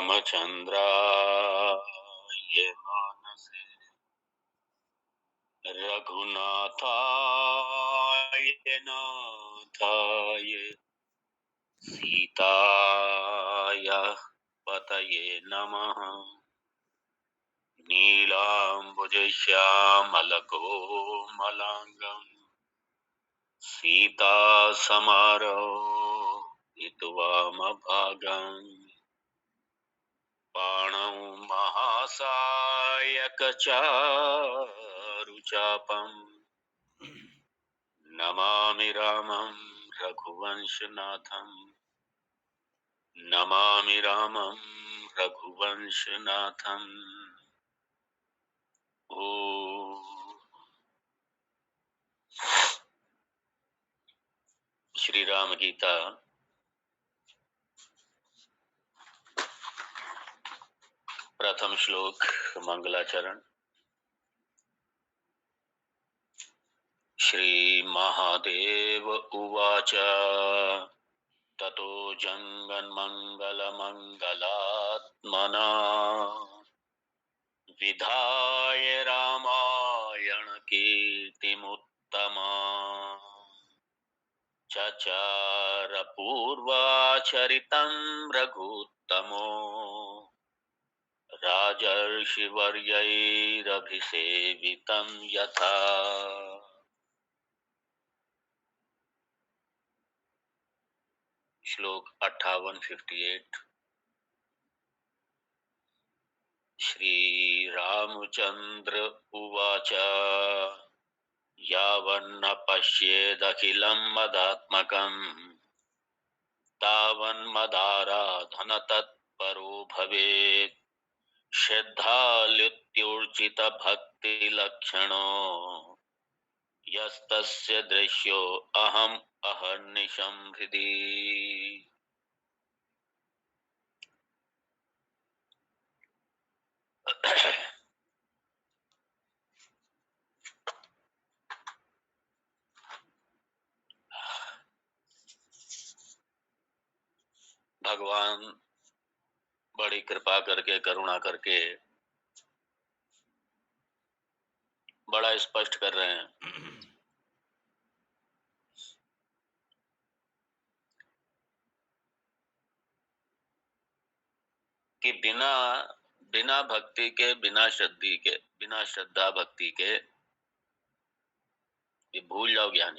रामचंद्राय मानसे रघुनाथाय नाथाय सीताय पतये नमः। नीलाम्बुजश्यामलकोमलाङ्गम् सीतासमारोहितवामभागम् पाणौ महासायकचारुचापम् नमामि रामं रघुवंशनाथं। नमामि रामं रघुवंशनाथम्। ओ श्री राम गीता प्रथम श्लोक मंगलाचरण। श्री महादेव उवाच ततो जङ्गन्मङ्गलमङ्गलात्मना विधाय रामायण कीर्तिमुत्तमा चचार पूर्वाचरितं रघुत्तमो राजर्षिवर्यैरभिसेवितं यथा। श्लोक 58-58। श्री रामचंद्र उवाच यावन्न पश्येदखिलं मदात्मकम् तावन्मदाराधन तत्परो भवेत्। श्रद्धाल्युत्योर्जित भक्तिलक्षणो यस्तस्य दृश्यो अहम् अहर्निशं हृदि। भगवान बड़ी कृपा करके करुणा करके बड़ा स्पष्ट कर रहे हैं कि बिना भक्ति के, बिना श्रद्धा भक्ति के ये भूल जाओ ज्ञान।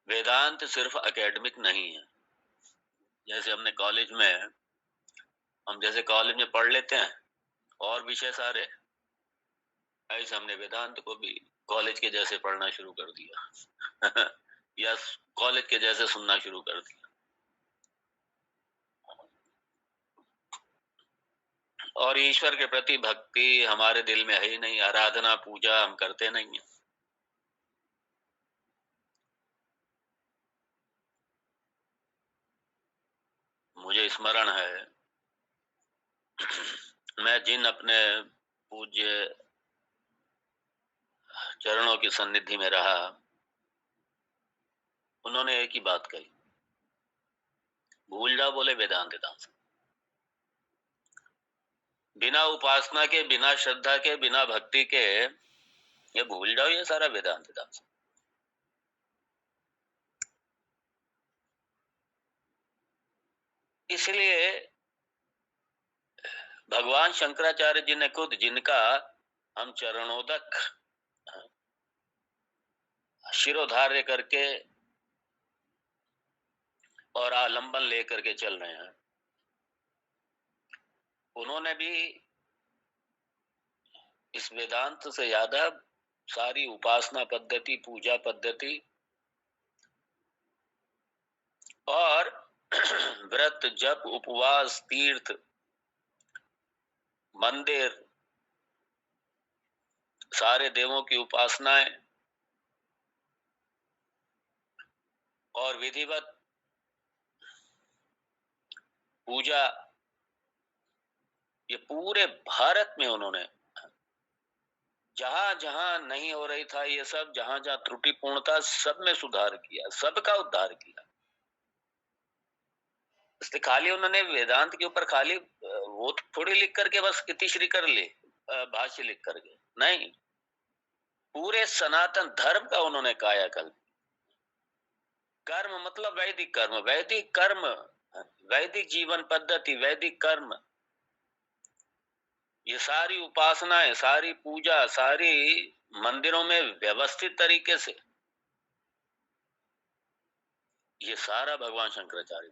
वेदांत सिर्फ एकेडमिक नहीं है। जैसे हमने कॉलेज में पढ़ लेते हैं और विषय सारे, ऐसे हमने वेदांत को भी कॉलेज के जैसे पढ़ना शुरू कर दिया या कॉलेज के जैसे सुनना शुरू कर दिया। और ईश्वर के प्रति भक्ति हमारे दिल में है ही नहीं। आराधना पूजा हम करते नहीं है। मुझे स्मरण है मैं जिन अपने पूज्य चरणों की सन्निधि में रहा, उन्होंने एक ही बात कही, भूल जाओ बोले वेदांत दास। बिना उपासना के, बिना श्रद्धा के, बिना भक्ति के ये भूल जाओ ये सारा वेदांत दास। इसलिए भगवान शंकराचार्य जी ने खुद, जिनका हम चरणोदक शिरोधार्य करके और आलंबन लेकर के चल रहे हैं, उन्होंने भी इस वेदांत से ज्यादा सारी उपासना पद्धति, पूजा पद्धति और व्रत, जप, उपवास, तीर्थ, मंदिर, सारे देवों की उपासनाएं और विधिवत पूजा, ये पूरे भारत में उन्होंने जहां जहां नहीं हो रही था ये सब, जहां जहां त्रुटिपूर्ण था, सब में सुधार किया, सबका उद्धार किया। इसलिए खाली उन्होंने वेदांत के ऊपर खाली वो थोड़ी लिख करके बस इतिश्री कर ले, भाष्य लिख करके नहीं, पूरे सनातन धर्म का उन्होंने कायाकल्प। कर्म मतलब वैदिक कर्म, वैदिक कर्म, वैदिक जीवन पद्धति, वैदिक कर्म, ये सारी उपासनाएं, सारी पूजा, सारी मंदिरों में व्यवस्थित तरीके से, ये सारा भगवान शंकराचार्य।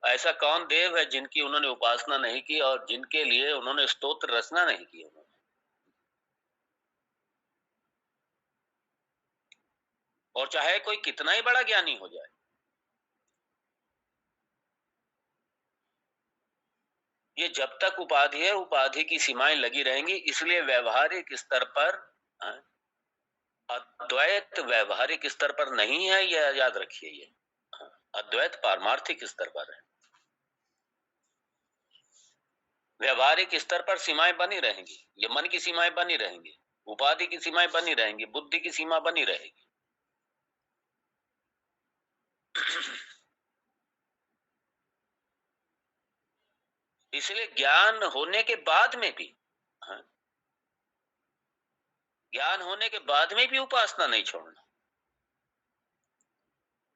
ऐसा कौन देव है जिनकी उन्होंने उपासना नहीं की और जिनके लिए उन्होंने स्तोत्र रचना नहीं की उन्होंने। और चाहे कोई कितना ही बड़ा ज्ञानी हो जाए, ये जब तक उपाधि है, उपाधि की सीमाएं लगी रहेंगी। इसलिए व्यवहारिक स्तर पर, अद्वैत व्यवहारिक स्तर पर नहीं है, यह याद रखिए। ये अद्वैत पारमार्थिक स्तर पर है। व्यवहारिक स्तर पर सीमाएं बनी रहेंगी, ये मन की सीमाएं बनी रहेंगी, उपाधि की सीमाएं बनी रहेंगी, बुद्धि की सीमा बनी रहेगी। इसलिए ज्ञान होने के बाद में भी, ज्ञान होने के बाद में भी उपासना नहीं छोड़ना।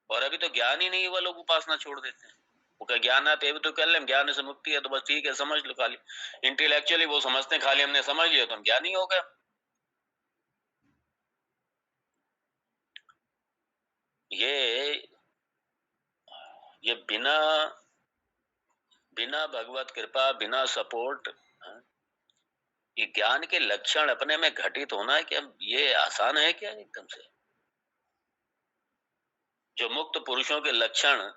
और अभी तो ज्ञान ही नहीं हुआ, लोग उपासना छोड़ देते हैं। वो क्या ज्ञान आते तो कर ले, ज्ञान से मुक्ति है तो बस ठीक है, समझ लो। खाली इंटेलेक्चुअली वो समझते हैं, खाली हमने समझ लिया तो हम ज्ञानी हो गए। ये बिना भगवत कृपा, बिना सपोर्ट, ये ज्ञान के लक्षण अपने में घटित होना है क्या, ये आसान है क्या एकदम से? जो मुक्त पुरुषों के लक्षण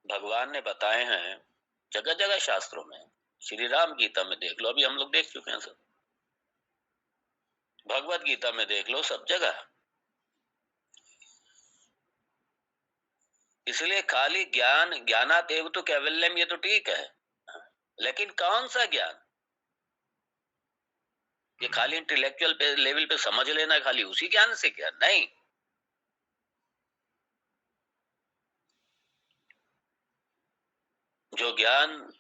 भगवान ने बताए हैं जगह जगह शास्त्रों में, श्री राम गीता में देख लो, अभी हम लोग देख चुके हैं सब, भगवत गीता में देख लो, सब जगह। इसलिए खाली ज्ञान, ज्ञानादेव तो कैवल्यम, ये तो ठीक है, लेकिन कौन सा ज्ञान? ये खाली इंटेलेक्चुअल पे लेवल पे समझ लेना, खाली उसी ज्ञान से क्या? नहीं, जो ज्ञान,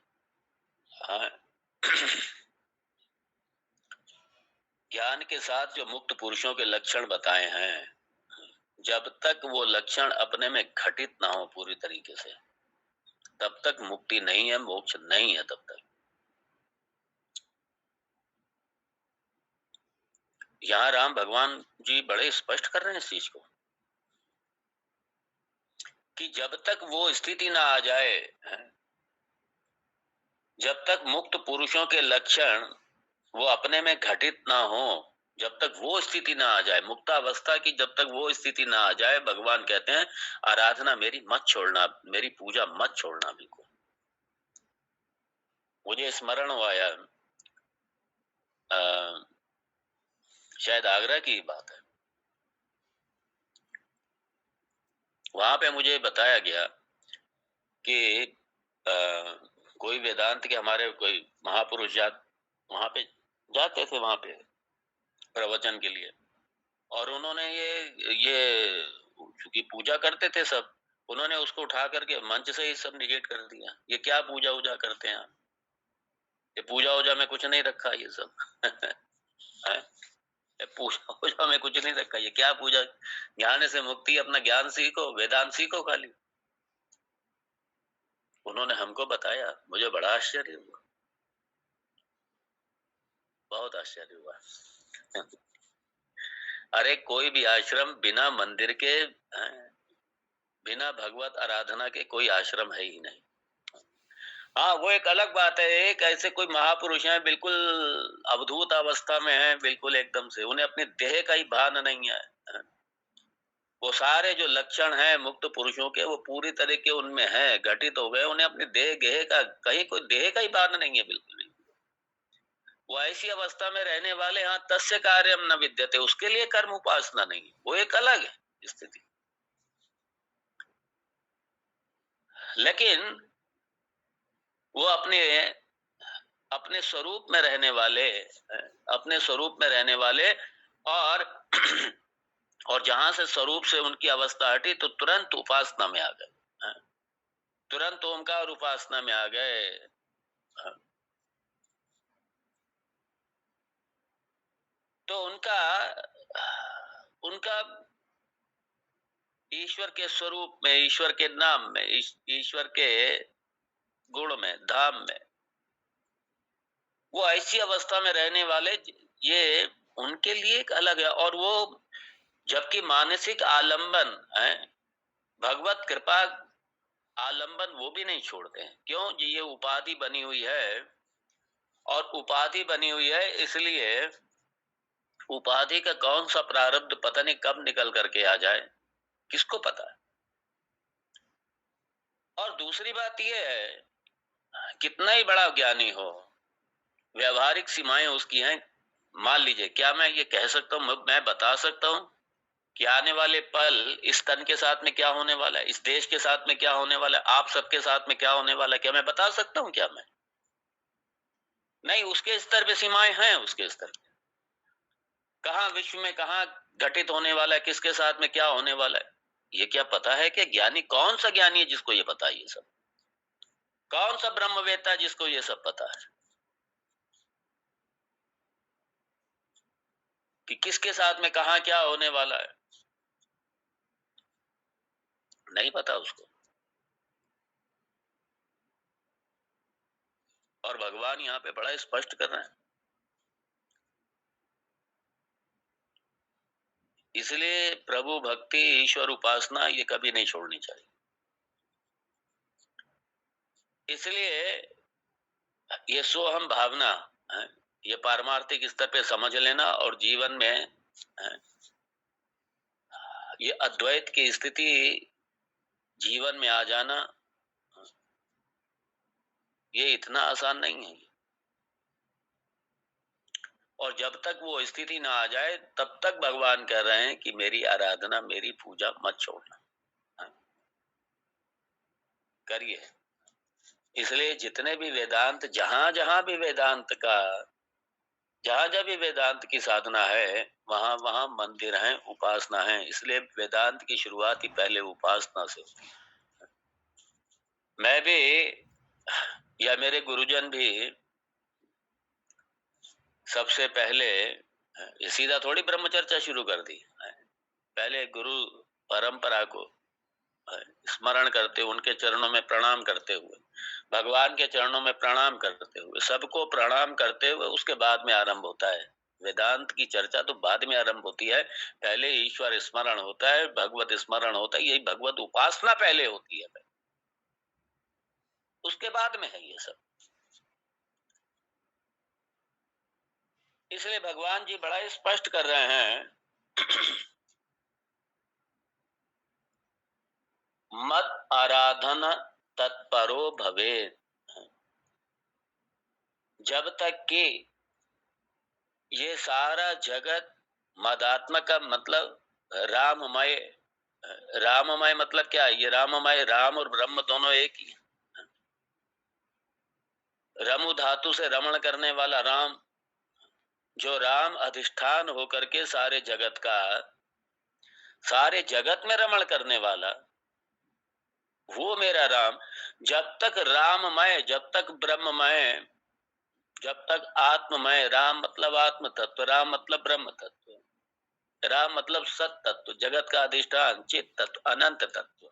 हाँ, ज्ञान के साथ जो मुक्त पुरुषों के लक्षण बताए हैं, जब तक वो लक्षण अपने में घटित ना हो पूरी तरीके से, तब तक मुक्ति नहीं है, मोक्ष नहीं है तब तक। यहाँ राम भगवान जी बड़े स्पष्ट कर रहे हैं इस चीज को, कि जब तक वो स्थिति ना आ जाए, जब तक मुक्त पुरुषों के लक्षण वो अपने में घटित ना हो, जब तक वो स्थिति ना आ जाए, मुक्तावस्था की जब तक वो स्थिति ना आ जाए, भगवान कहते हैं आराधना मेरी मत छोड़ना, मेरी पूजा मत छोड़ना बिल्कुल। मुझे स्मरण हुआ यार, शायद आगरा की बात है, वहां पे मुझे बताया गया कि कोई वेदांत के हमारे कोई महापुरुष वहां पे जाते थे, वहां पे प्रवचन के लिए, और उन्होंने ये चूंकि पूजा करते थे सब, उन्होंने उसको उठा करके मंच से ही सब निगेट कर दिया। ये क्या पूजा उजा करते हैं आप, ये पूजा उजा में कुछ नहीं रखा ये सब। है? ये पूजा उजा में कुछ नहीं रखा, ये क्या पूजा? ज्ञान से मुक्ति, अपना ज्ञान सीखो, वेदांत सीखो खाली। उन्होंने हमको बताया, मुझे बड़ा आश्चर्य हुआ, बहुत आश्चर्य हुआ। अरे कोई भी आश्रम बिना मंदिर के, बिना भगवत आराधना के कोई आश्रम है ही नहीं। हाँ, वो एक अलग बात है, एक ऐसे कोई महापुरुष हैं बिल्कुल अवधूत अवस्था में हैं, बिल्कुल एकदम से उन्हें अपने देह का ही भान नहीं है। वो सारे जो लक्षण हैं मुक्त पुरुषों के, वो पूरी तरह के उनमें हैं, घटित हो गए, उन्हें अपने देह गेह का, कहीं कोई देह का ही भान नहीं है बिल्कुल भी। वो ऐसी अवस्था में रहने वाले, हाँ, तस्य कार्यम न विद्यते, उसके लिए कर्म उपासना नहीं, वो एक अलग है स्थिति। लेकिन वो अपने अपने स्वरूप में रहने वाले, अपने स्वरूप में रहने वाले, और और जहां से स्वरूप से उनकी अवस्था हटी तो तुरंत उपासना में आ गए। हाँ, तुरंत ओमकार उपासना में आ गए। हाँ, तो उनका उनका ईश्वर के स्वरूप में, ईश्वर के नाम में, ईश्वर के गुण में, धाम में, वो ऐसी अवस्था में रहने वाले, ये उनके लिए एक अलग है। और वो जबकि मानसिक आलंबन है, भगवत कृपा आलंबन वो भी नहीं छोड़ते हैं। क्यों? ये उपाधि बनी हुई है, और उपाधि बनी हुई है इसलिए उपाधि का कौन सा प्रारब्ध पता नहीं कब निकल करके आ जाए, किसको पता है। और दूसरी बात यह है, कितना ही बड़ा ज्ञानी हो, व्यवहारिक सीमाएं उसकी हैं। मान लीजिए, क्या मैं ये कह सकता हूं, मैं बता सकता हूं कि आने वाले पल इस तन के साथ में क्या होने वाला है, इस देश के साथ में क्या होने वाला है, आप सबके साथ में क्या होने वाला है? क्या मैं बता सकता हूं? क्या मैं नहीं? उसके स्तर पे सीमाएं हैं, उसके स्तर पे कहाँ विश्व में कहाँ घटित होने वाला है, किसके साथ में क्या होने वाला है, ये क्या पता है? कि ज्ञानी कौन सा ज्ञानी है जिसको ये पता है? ये सब कौन सा ब्रह्मवेत्ता है जिसको ये सब पता है कि किसके साथ में कहाँ क्या होने वाला है? नहीं पता उसको। और भगवान यहाँ पे बड़ा स्पष्ट कर रहे हैं। इसलिए प्रभु भक्ति, ईश्वर उपासना ये कभी नहीं छोड़नी चाहिए। इसलिए ये सोहम भावना है, ये पारमार्थिक स्तर पे समझ लेना और जीवन में है, ये अद्वैत की स्थिति जीवन में आ जाना, ये इतना आसान नहीं है। और जब तक वो स्थिति ना आ जाए तब तक भगवान कह रहे हैं कि मेरी आराधना, मेरी पूजा मत छोड़ना, हाँ, करिए। इसलिए जितने भी वेदांत, जहां जहां भी वेदांत का, जहां जहां भी वेदांत की साधना है, वहां वहां मंदिर हैं, उपासना है। इसलिए वेदांत की शुरुआत ही पहले उपासना से होती है। मैं भी या मेरे गुरुजन भी सबसे पहले ये सीधा थोड़ी ब्रह्मचर्चा शुरू कर दी। पहले गुरु परंपरा को स्मरण करते हुए, उनके चरणों में प्रणाम करते हुए, भगवान के चरणों में प्रणाम करते हुए, सबको प्रणाम करते हुए उसके बाद में आरंभ होता है। वेदांत की चर्चा तो बाद में आरंभ होती है। पहले ईश्वर स्मरण होता है, भगवत स्मरण होता है, यही भगवत उपासना पहले होती है, उसके बाद में है ये सब। इसलिए भगवान जी बड़ा स्पष्ट कर रहे हैं, मत आराधन तत्परो भवे। जब तक कि ये सारा जगत मदात्मक का मतलब राममय, राममय मतलब क्या है? ये राममय, राम और ब्रह्म दोनों एक ही। रमु धातु से रमण करने वाला राम, जो राम अधिष्ठान होकर के सारे जगत में रमण करने वाला, वो मेरा राम। जब तक राममय, जब तक ब्रह्ममय, जब तक आत्ममय, राम मतलब आत्म तत्व, राम मतलब ब्रह्म तत्व, राम मतलब सत तत्व, जगत का अधिष्ठान, चित तत्व, अनंत तत्व।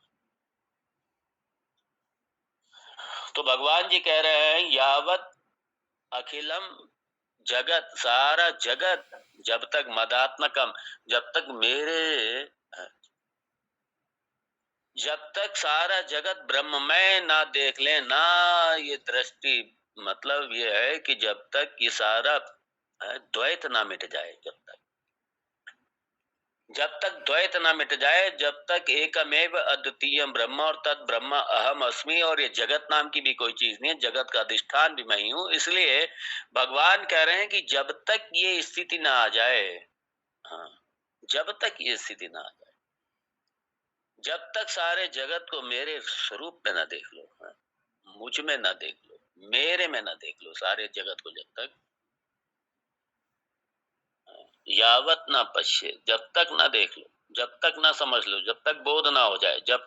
तो भगवान जी कह रहे हैं, यावत अखिलम जगत, सारा जगत, जब तक मदात्मकम, जब तक मेरे, जब तक सारा जगत ब्रह्ममय ना देख ले ना, ये दृष्टि, मतलब ये है कि जब तक ये सारा द्वैत ना मिट जाए, जब तक द्वैत ना मिट जाए, जब तक एकमेव अद्वितीय ब्रह्म और तद ब्रह्म अहम अस्मि, और ये जगत नाम की भी कोई चीज नहीं है, जगत का अधिष्ठान भी मैं ही हूं। इसलिए भगवान कह रहे हैं कि जब तक ये स्थिति ना आ जाए, हाँ, जब तक ये स्थिति ना आ जाए, जब तक सारे जगत को मेरे स्वरूप में ना देख लो, हाँ, मुझ में ना देख लो, मेरे में ना देख लो, सारे जगत को जब तक, यावत ना पश्ये, जब तक ना देख लो, जब तक ना समझ लो, जब तक बोध ना हो जाए, जब